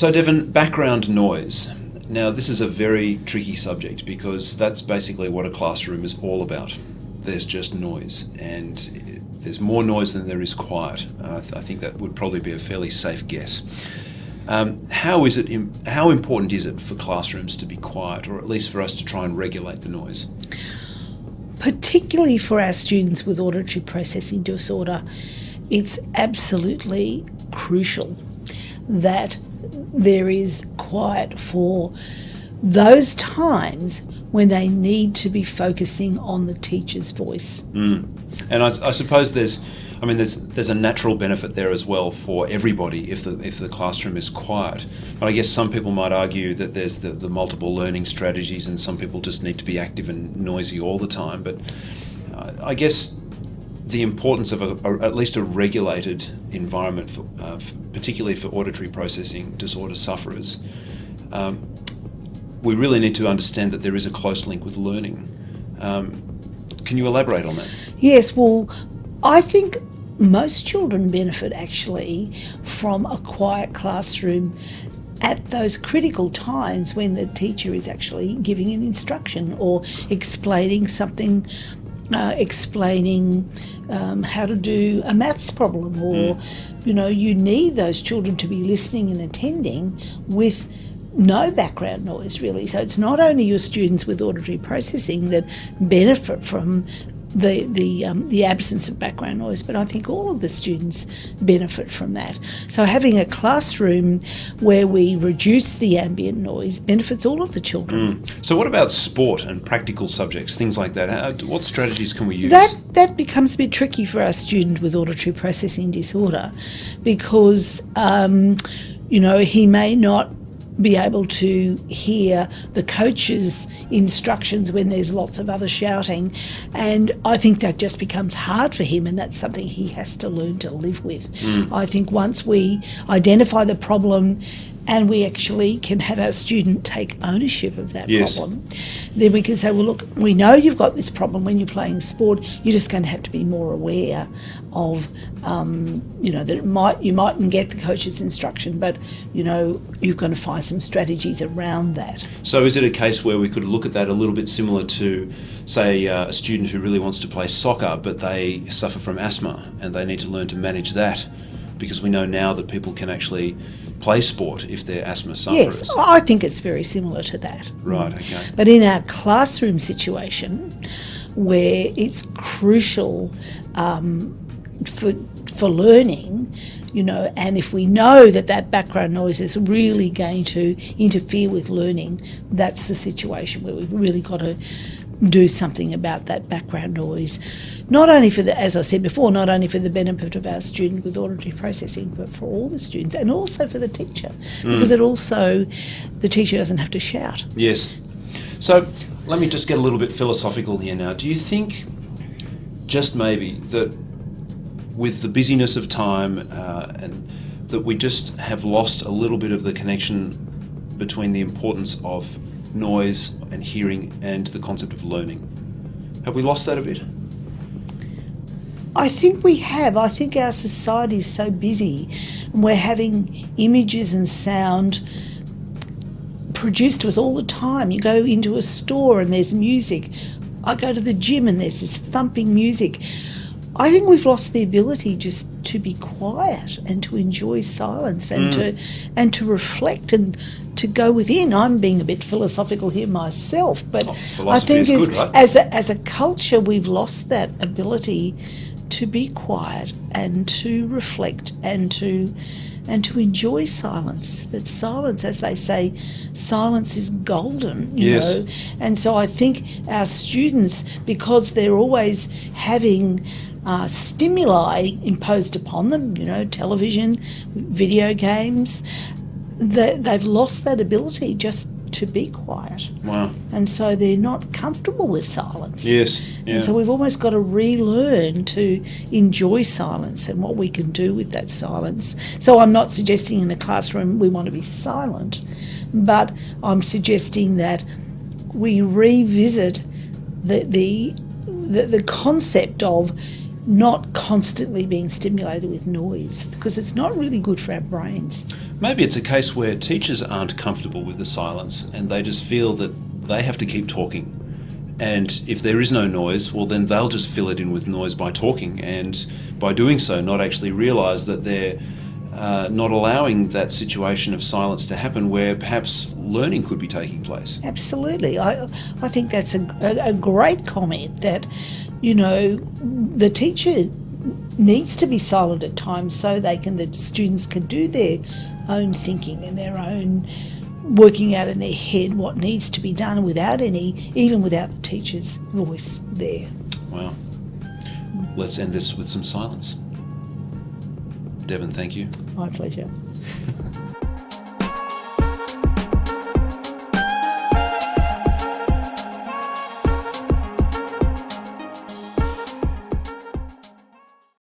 So Devon, background noise. Now this is a very tricky subject because that's basically what a classroom is all about. There's just noise, and there's more noise than there is quiet. I think that would probably be a fairly safe guess. How important is it for classrooms to be quiet, or at least for us to try and regulate the noise? Particularly for our students with auditory processing disorder, it's absolutely crucial that there is quiet for those times when they need to be focusing on the teacher's voice. And I suppose there's a natural benefit there as well for everybody if the classroom is quiet. But I guess some people might argue that there's the multiple learning strategies, and some people just need to be active and noisy all the time. But I guess the importance of at least a regulated environment, particularly for auditory processing disorder sufferers, we really need to understand that there is a close link with learning. Can you elaborate on that? Yes, well, I think most children benefit actually from a quiet classroom at those critical times when the teacher is actually giving an instruction or explaining something, how to do a maths problem, or you need those children to be listening and attending with no background noise, really. So it's not only your students with auditory processing that benefit from the absence of background noise, but I think all of the students benefit from that. So having a classroom where we reduce the ambient noise benefits all of the children. So what about sport and practical subjects, things like that? What strategies can we use? That becomes a bit tricky for our student with auditory processing disorder, because he may not be able to hear the coach's instructions when there's lots of other shouting, and I think that just becomes hard for him, and that's something he has to learn to live with. I think once we identify the problem and we actually can have our student take ownership of that problem, then we can say, well, look, we know you've got this problem when you're playing sport. You're just going to have to be more aware of, that you mightn't get the coach's instruction, but, you're going to find some strategies around that. So is it a case where we could look at that a little bit similar to, say, a student who really wants to play soccer, but they suffer from asthma and they need to learn to manage that, because we know now that people can actually play sport if they're asthma sufferers? Yes, I think it's very similar to that. Right, okay. But in our classroom situation, where it's crucial for learning, and if we know that background noise is really going to interfere with learning, that's the situation where we've really got to do something about that background noise, not only as I said before, not only for the benefit of our student with auditory processing, but for all the students, and also for the teacher, because the teacher doesn't have to shout. Yes. So let me just get a little bit philosophical here now. Do you think, just maybe, that with the busyness of time and that we just have lost a little bit of the connection between the importance of noise and hearing and the concept of learning? Have we lost that a bit? I think we have. I think our society is so busy, and we're having images and sound produced to us all the time. You go into a store and there's music. I go to the gym and there's this thumping music. I think we've lost the ability just to be quiet and to enjoy silence and to reflect and to go within. I'm being a bit philosophical here myself, but I think as a culture we've lost that ability to be quiet and to reflect and to enjoy silence. That silence, as they say, silence is golden, you know. And so I think our students, because they're always having stimuli imposed upon them, television, video games, they've lost that ability just to be quiet. Wow. And so they're not comfortable with silence. Yes. Yeah. And so we've almost got to relearn to enjoy silence and what we can do with that silence. So I'm not suggesting in the classroom we want to be silent, but I'm suggesting that we revisit the concept of not constantly being stimulated with noise, because it's not really good for our brains. Maybe it's a case where teachers aren't comfortable with the silence and they just feel that they have to keep talking. And if there is no noise, well, then they'll just fill it in with noise by talking, and by doing so, not actually realise that they're not allowing that situation of silence to happen where perhaps learning could be taking place. Absolutely. I think that's a great comment, that, you know, the teacher needs to be silent at times so the students can do their own thinking and their own working out in their head what needs to be done even without the teacher's voice there. Wow. Let's end this with some silence. Devon, thank you. My pleasure.